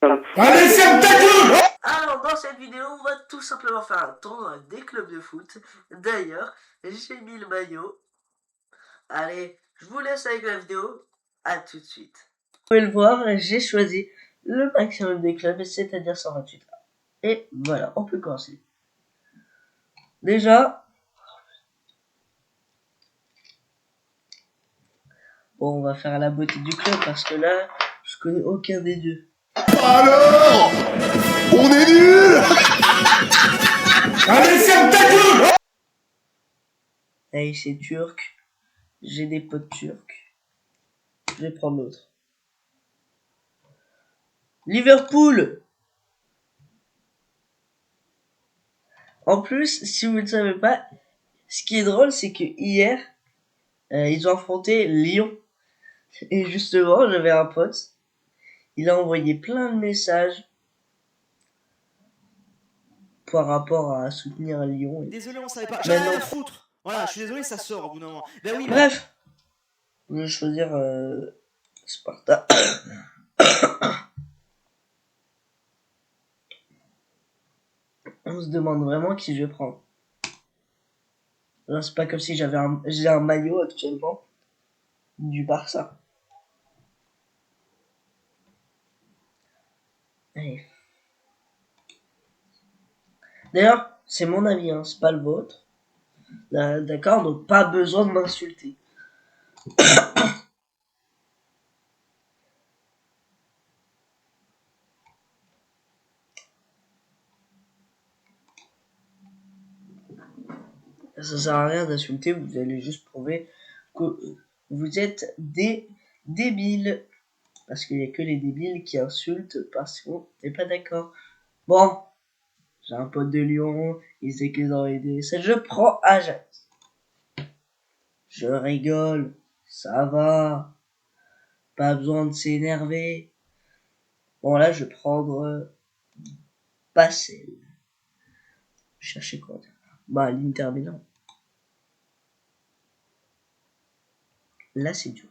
Allez, ferme ta gueule! Alors, dans cette vidéo, on va tout simplement faire un tour dans des clubs de foot. D'ailleurs, j'ai mis le maillot. Allez, je vous laisse avec la vidéo. À tout de suite. Vous pouvez le voir, j'ai choisi le maximum des clubs, c'est-à-dire 128. Et voilà, on peut commencer. Déjà, bon, on va faire la beauté du club parce que là, je connais aucun des deux. Alors, on est nuls. Allez, ferme ta gueule! Allez, c'est turc. J'ai des potes turcs. Je vais prendre l'autre. Liverpool. En plus, si vous ne savez pas, ce qui est drôle, c'est que hier, ils ont affronté Lyon. Et justement, j'avais un pote. Il a envoyé plein de messages par rapport à soutenir Lyon. Désolé, on savait pas. J'en ai rien à foutre. Voilà, je suis désolé, ça sort au bout d'un moment. Ben oui, Bref, je vais choisir Sparta. On se demande vraiment qui je vais prendre. Là, c'est pas comme si j'ai un maillot actuellement du Barça. Allez. D'ailleurs, c'est mon avis, hein, c'est pas le vôtre. D'accord, donc pas besoin de m'insulter. Ça sert à rien d'insulter, vous allez juste prouver que vous êtes des débiles. Parce qu'il n'y a que les débiles qui insultent parce qu'on n'est pas d'accord. Bon, j'ai un pote de Lyon, il sait qu'ils ont aidé. Je prends Ajax. Je rigole, ça va. Pas besoin de s'énerver. Bon, là, je vais prendre Basel. Cherchez quoi? Bah, l'Inter Milan. Là, c'est dur.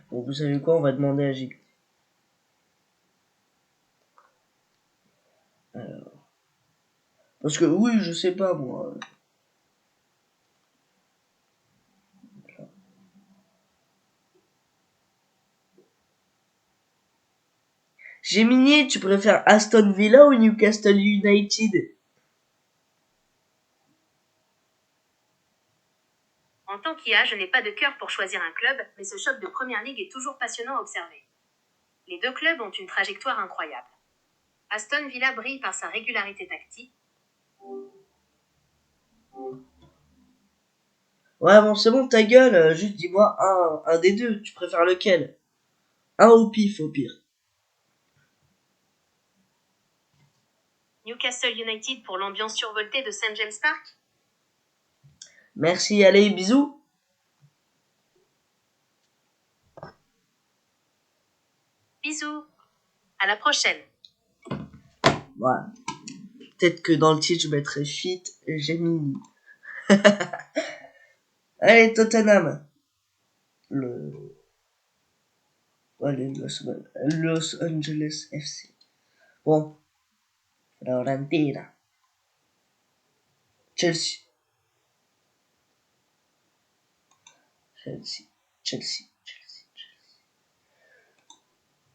Bon, vous savez quoi? On va demander à Gilles. Alors. Parce que, oui, je sais pas, moi. Géminé, tu préfères Aston Villa ou Newcastle United? En tant qu'IA, je n'ai pas de cœur pour choisir un club, mais ce choc de Première Ligue est toujours passionnant à observer. Les deux clubs ont une trajectoire incroyable. Aston Villa brille par sa régularité tactique. Ouais, bon, c'est bon, ta gueule. Juste dis-moi un des deux. Tu préfères lequel? Un au pif, au pire. Newcastle United pour l'ambiance survoltée de St. James Park. Merci, allez, bisous. Bisous. À la prochaine. Voilà. Peut-être que dans le titre, je mettrai Fit Gemini. Allez, Tottenham. Allez, Los Angeles FC. Bon. Fiorentina. Chelsea. Chelsea. Chelsea. Chelsea.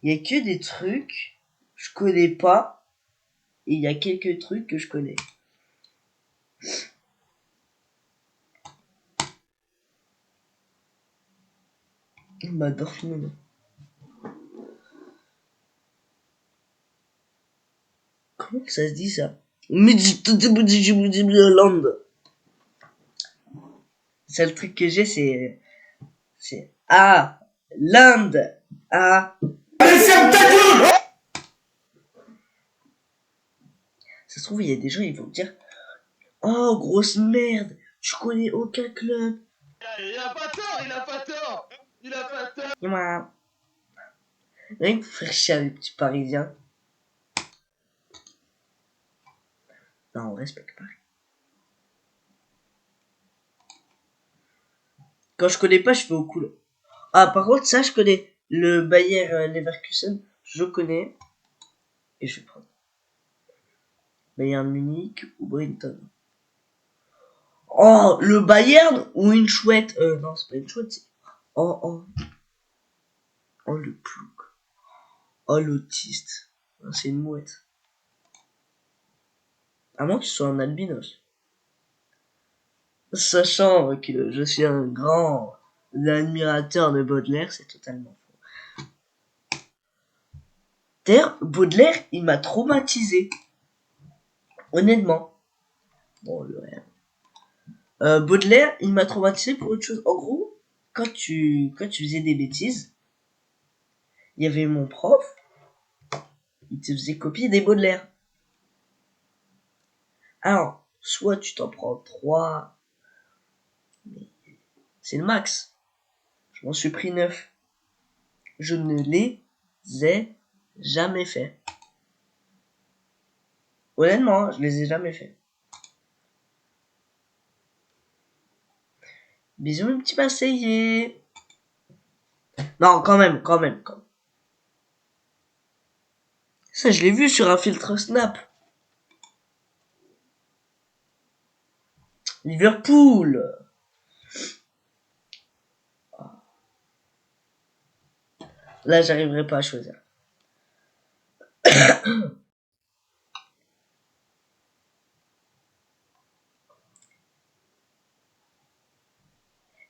Il y a que des trucs je connais pas. Et il y a quelques trucs que je connais. Bah, Dortmund. Comment ça se dit ça? Land. Le seul truc que j'ai, c'est l'Inde. Allez, ferme ta gueule! Ça se trouve, il y a des gens, ils vont dire, oh, grosse merde, tu connais aucun club. il a pas tort, il a pas tort. Il a pas tort. Rien que pour faire chier avec les petits parisiens. Non, on respecte Paris. Quand je connais pas, je fais au cool. Ah, par contre, ça, je connais. Le Bayer Leverkusen, je connais. Et je vais prendre Bayern Munich ou Brighton. Oh, le Bayern ou une chouette. Non, c'est pas une chouette. Oh, oh. Oh, le plouc. Oh, l'autiste. C'est une mouette. À moins que ce soit un albinos. Sachant que je suis un grand admirateur de Baudelaire, c'est totalement faux. D'ailleurs, Baudelaire, il m'a traumatisé. Honnêtement. Bon, le rien. Baudelaire, il m'a traumatisé pour autre chose. En gros, quand tu faisais des bêtises, il y avait mon prof, il te faisait copier des Baudelaire. Alors, soit tu t'en prends 3, mais c'est le max. Je m'en suis pris 9. Je ne les ai jamais fait. Honnêtement, je les ai jamais fait. Bisous, mes petits Marseillais. Non, quand même. Ça, je l'ai vu sur un filtre Snap. Liverpool. Là, j'arriverai pas à choisir.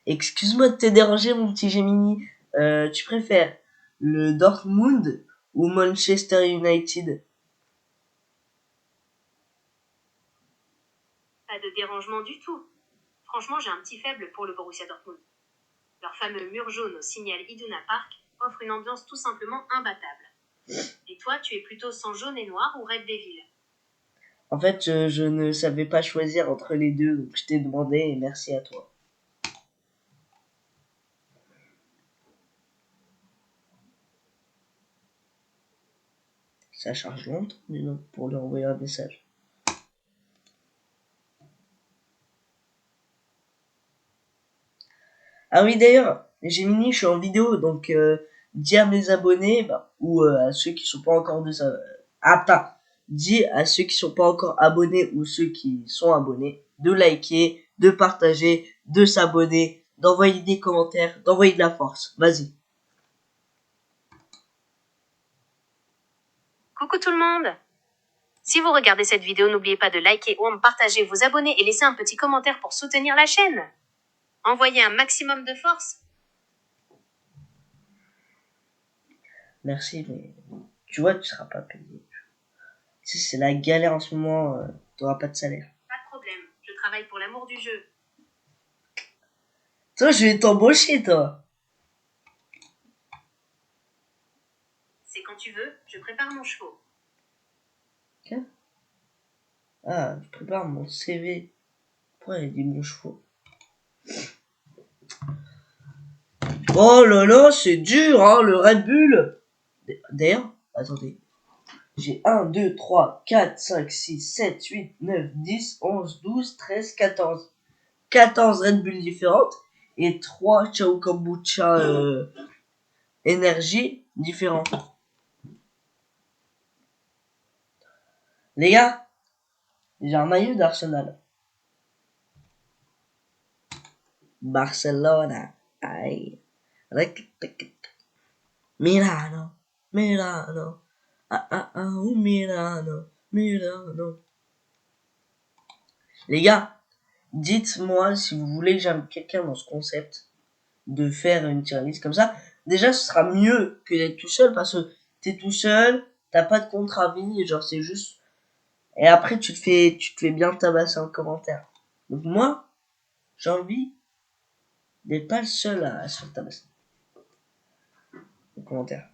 Excuse-moi de te déranger, mon petit Gemini. Tu préfères le Dortmund ou Manchester United? Pas de dérangement du tout. Franchement, j'ai un petit faible pour le Borussia Dortmund. Leur fameux mur jaune au signal Iduna Park offre une ambiance tout simplement imbattable. Et toi, tu es plutôt sang jaune et noir ou Red Devil? En fait, je ne savais pas choisir entre les deux, donc je t'ai demandé et merci à toi. Ça charge longtemps, mais non, pour lui envoyer un message. Ah oui, d'ailleurs, Gemini, je suis en vidéo, donc dis à mes abonnés, ou à ceux qui sont pas encore dis à ceux qui sont pas encore abonnés ou ceux qui sont abonnés de liker, de partager, de s'abonner, d'envoyer des commentaires, d'envoyer de la force. Vas-y. Coucou tout le monde! Si vous regardez cette vidéo, n'oubliez pas de liker ou de partager, vous abonner et laisser un petit commentaire pour soutenir la chaîne. Envoyez un maximum de force. Merci, mais tu vois, tu seras pas payé. Tu sais, c'est la galère en ce moment, t'auras pas de salaire. Pas de problème, je travaille pour l'amour du jeu. Toi, je vais t'embaucher, toi. C'est quand tu veux, je prépare mon chevaux. Ah, je prépare mon CV. Pourquoi il y a des bons chevaux? Oh là là, c'est dur, hein, le Red Bull. D'ailleurs, attendez. J'ai 1, 2, 3, 4, 5, 6, 7, 8, 9, 10, 11, 12, 13, 14. 14 Red Bull différentes et 3 Ciao Kombucha énergie différents. Les gars, j'ai un maillot d'Arsenal. Barcelona. Aïe. Milano. Milano. Milano. Milano. Les gars, dites-moi si vous voulez que j'aime quelqu'un dans ce concept de faire une tier list comme ça. Déjà, ce sera mieux que d'être tout seul parce que t'es tout seul, t'as pas de contre-avis, genre c'est juste. Et après, tu te fais bien tabasser en commentaire. Donc moi, j'ai envie d'être pas le seul à se faire tabasser en commentaire.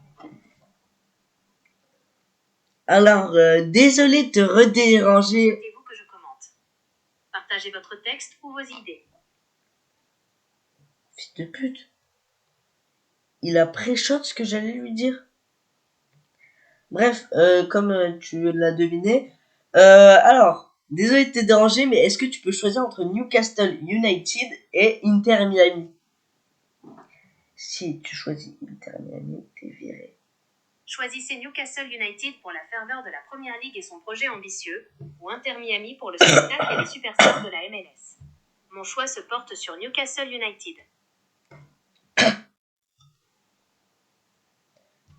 Alors, désolé de te redéranger. Souhaitez-vous que je commente? Partagez votre texte ou vos idées. Fils de pute. Il a pré-shot ce que j'allais lui dire. Bref, comme tu l'as deviné. Alors, désolé de te déranger, mais est-ce que tu peux choisir entre Newcastle United et Inter Miami? Si tu choisis Inter Miami, t'es viré. Choisissez Newcastle United pour la ferveur de la Première Ligue et son projet ambitieux, ou Inter Miami pour le spectacle et les superstars de la MLS. Mon choix se porte sur Newcastle United.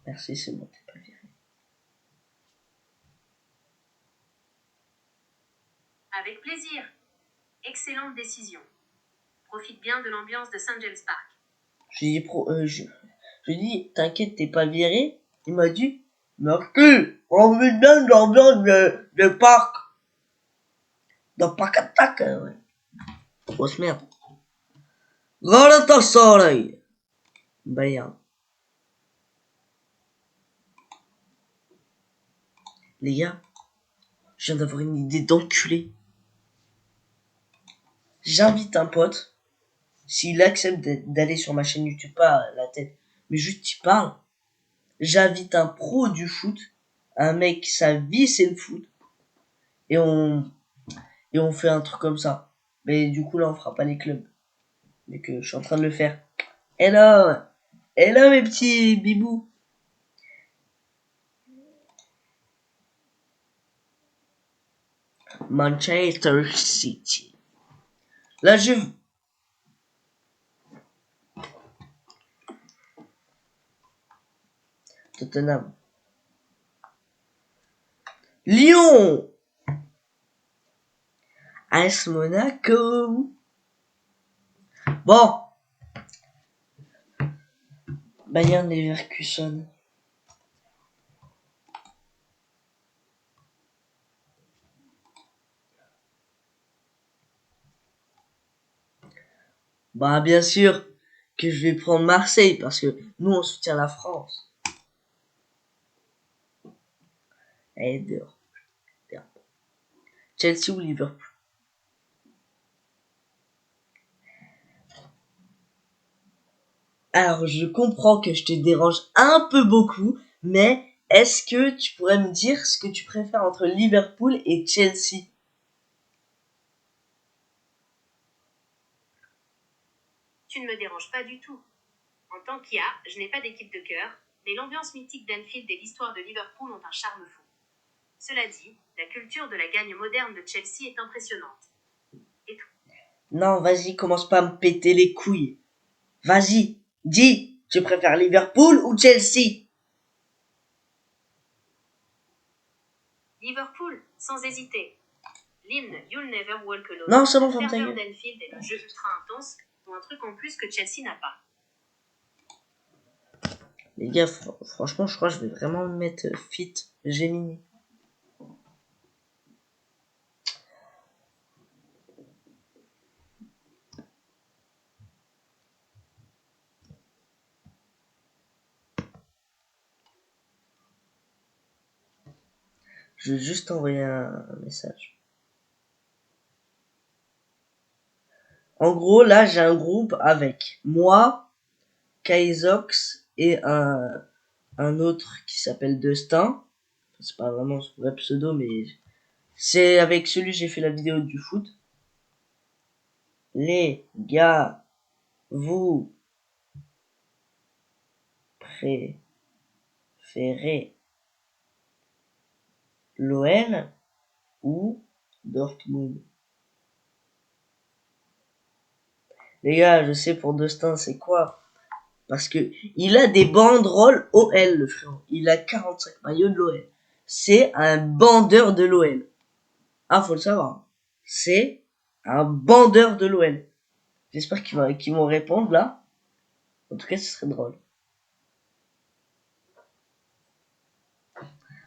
Merci, c'est bon, t'es pas viré. Avec plaisir. Excellente décision. Profite bien de l'ambiance de St. James Park. Je dis, t'inquiète, t'es pas viré. Il m'a dit, merci, on me donne l'ambiance de parc. Dans Parc Attack, ouais. Grosse merde. Galatasaray. Bayern. Les gars, je viens d'avoir une idée d'enculé. J'invite un pote, s'il accepte d'aller sur ma chaîne YouTube, pas la tête, mais juste il parle. J'invite un pro du foot, un mec, sa vie c'est le foot, et on fait un truc comme ça. Mais du coup là on fera pas les clubs, mais que je suis en train de le faire. Hello, hello mes petits bibous. Manchester City. La Juve. Tottenham. Lyon. AS Monaco. Bon. Bayern Leverkusen. Bah bien sûr que je vais prendre Marseille parce que nous on soutient la France. Allez dehors. Chelsea ou Liverpool. Alors je comprends que je te dérange un peu beaucoup, mais est-ce que tu pourrais me dire ce que tu préfères entre Liverpool et Chelsea? Tu ne me déranges pas du tout. En tant qu'IA, je n'ai pas d'équipe de cœur, mais l'ambiance mythique d'Anfield et l'histoire de Liverpool ont un charme fou. Cela dit, la culture de la gagne moderne de Chelsea est impressionnante. Et tout. Non, vas-y, commence pas à me péter les couilles. Vas-y, dis, tu préfères Liverpool ou Chelsea? Liverpool, sans hésiter. L'hymne You'll Never Walk Alone, Non, c'est bon, la ferme ta ferveur gueule. d'Anfield et le jeu ultra intense ont un truc en plus que Chelsea n'a pas. Les gars, franchement, je crois que je vais vraiment me mettre fit Gemini. Je vais juste envoyer un message. En gros, là, j'ai un groupe avec moi, Kaizox et un autre qui s'appelle Destin. C'est pas vraiment son vrai pseudo, mais c'est avec celui que j'ai fait la vidéo du foot. Les gars, vous préférez l'OL ou Dortmund? Les gars, je sais pour Destin c'est quoi? Parce que il a des banderoles OL, le frère. Il a 45 maillots de l'OL. C'est un bandeur de l'OL. Ah, faut le savoir. C'est un bandeur de l'OL. J'espère qu'ils vont répondre là. En tout cas, ce serait drôle.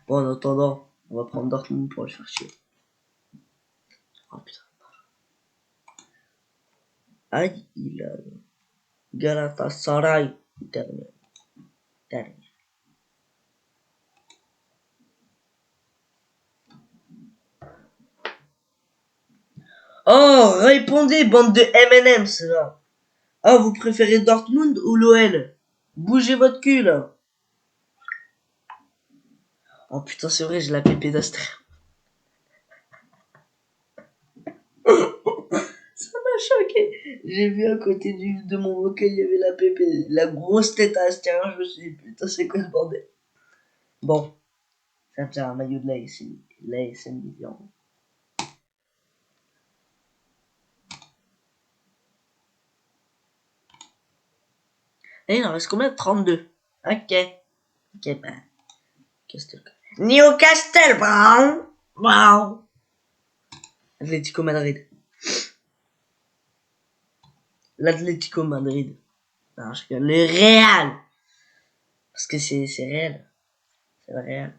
Bon, en attendant, on va prendre Dortmund pour le faire chier. Oh putain. Aïe, il a Galatasaray. Dernier. Oh, répondez, bande de M&M's, là. Ah, vous préférez Dortmund ou l'OL? Bougez votre cul, là. Oh putain, c'est vrai, j'ai la pépé d'Aster. Ça m'a choqué. J'ai vu à côté de mon recueil, il y avait la pépé, la grosse tête à Astérien. Je me suis dit, putain, c'est quoi ce bordel? Bon, ça faisait un maillot de l'ASM Million. Et il en reste combien? 32. Ok. Ok, ben. Newcastle Brown. Wow. Atlético Madrid. L'Atlético Madrid. Non, je rigole. Le Real. Parce que c'est réel. C'est le Real.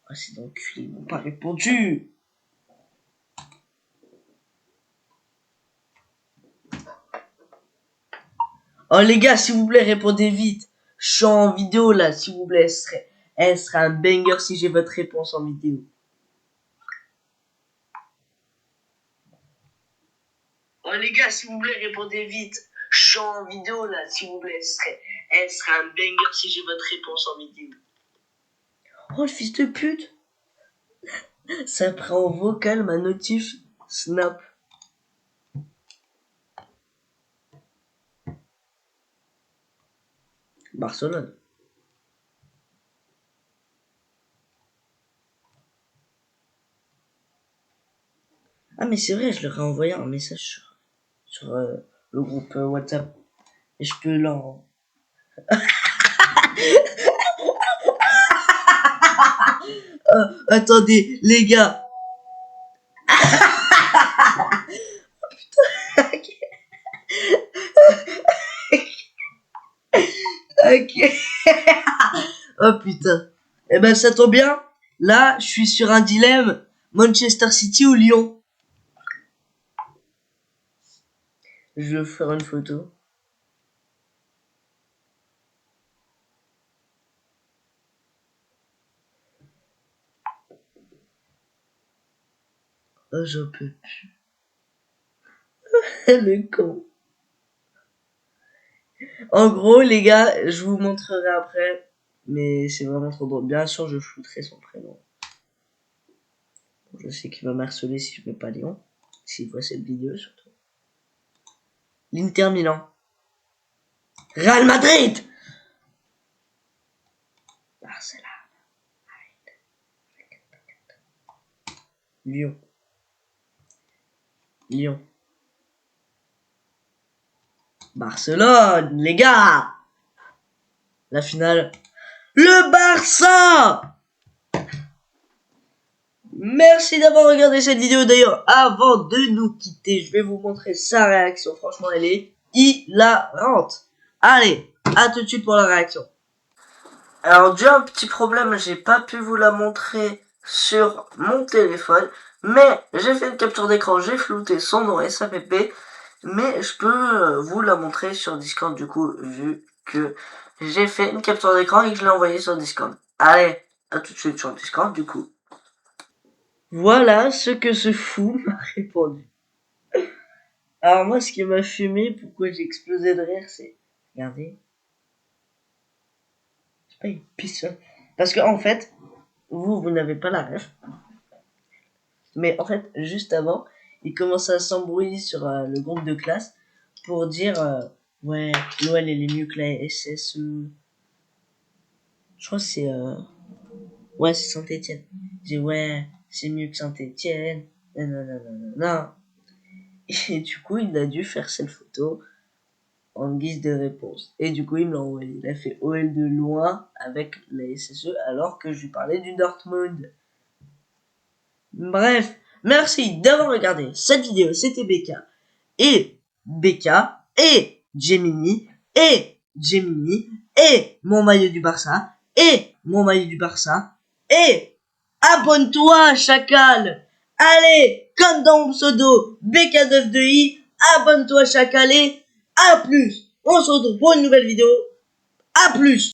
Oh, c'est donc ils m'ont pas répondu. Oh les gars, s'il vous plaît, répondez vite. Je suis en vidéo là, s'il vous plaît. Elle serait un banger si j'ai votre réponse en vidéo. Oh les gars, s'il vous plaît, répondez vite. Je suis en vidéo là, s'il vous plaît. Elle serait un banger si j'ai votre réponse en vidéo. Oh le fils de pute. Ça prend en vocal ma notif Snap. Barcelone. Ah mais c'est vrai, je leur ai envoyé un message sur le groupe WhatsApp. Et je peux l'en... Attendez, les gars. Ok. Oh putain. Eh ben ça tombe bien. Là, je suis sur un dilemme. Manchester City ou Lyon. Je vais faire une photo. Oh, j'en peux plus. Le con. En gros, les gars, je vous montrerai après. Mais c'est vraiment trop drôle. Bien sûr, je flouterai son prénom. Je sais qu'il va m'harceler si je mets pas Lyon. S'il voit cette vidéo, surtout. L'Inter Milan. Real Madrid. Barcelone. Lyon. Lyon. Barcelone, les gars. La finale. Le Barça. Merci d'avoir regardé cette vidéo. D'ailleurs, avant de nous quitter, je vais vous montrer sa réaction. Franchement, elle est hilarante. Allez, à tout de suite pour la réaction. Alors, j'ai un petit problème, j'ai pas pu vous la montrer sur mon téléphone, mais j'ai fait une capture d'écran, j'ai flouté son nom SAPP, mais je peux vous la montrer sur Discord du coup, vu que j'ai fait une capture d'écran et que je l'ai envoyé sur Discord. Allez, à tout de suite sur Discord du coup. Voilà ce que ce fou m'a répondu. Alors moi, ce qui m'a fumé, pourquoi j'ai explosé de rire, c'est... Regardez. C'est pas une pistonne. Parce que en fait, vous n'avez pas la ref. Mais en fait, juste avant, il commence à s'embrouiller sur le groupe de classe pour dire ouais, l'OL elle est mieux que la SSE. Je crois que c'est ouais, c'est Saint-Etienne. Il dit ouais, c'est mieux que Saint-Etienne. Non. Et du coup, il a dû faire cette photo en guise de réponse. Et du coup, il me l'a envoyé. Il a fait OL de loin avec la SSE alors que je lui parlais du Dortmund. Bref, merci d'avoir regardé cette vidéo. C'était BK et Gemini et mon maillot du Barça et abonne-toi chacal. Allez, comme dans mon pseudo BK92i, abonne-toi chacal et à plus. On se retrouve pour une nouvelle vidéo. À plus.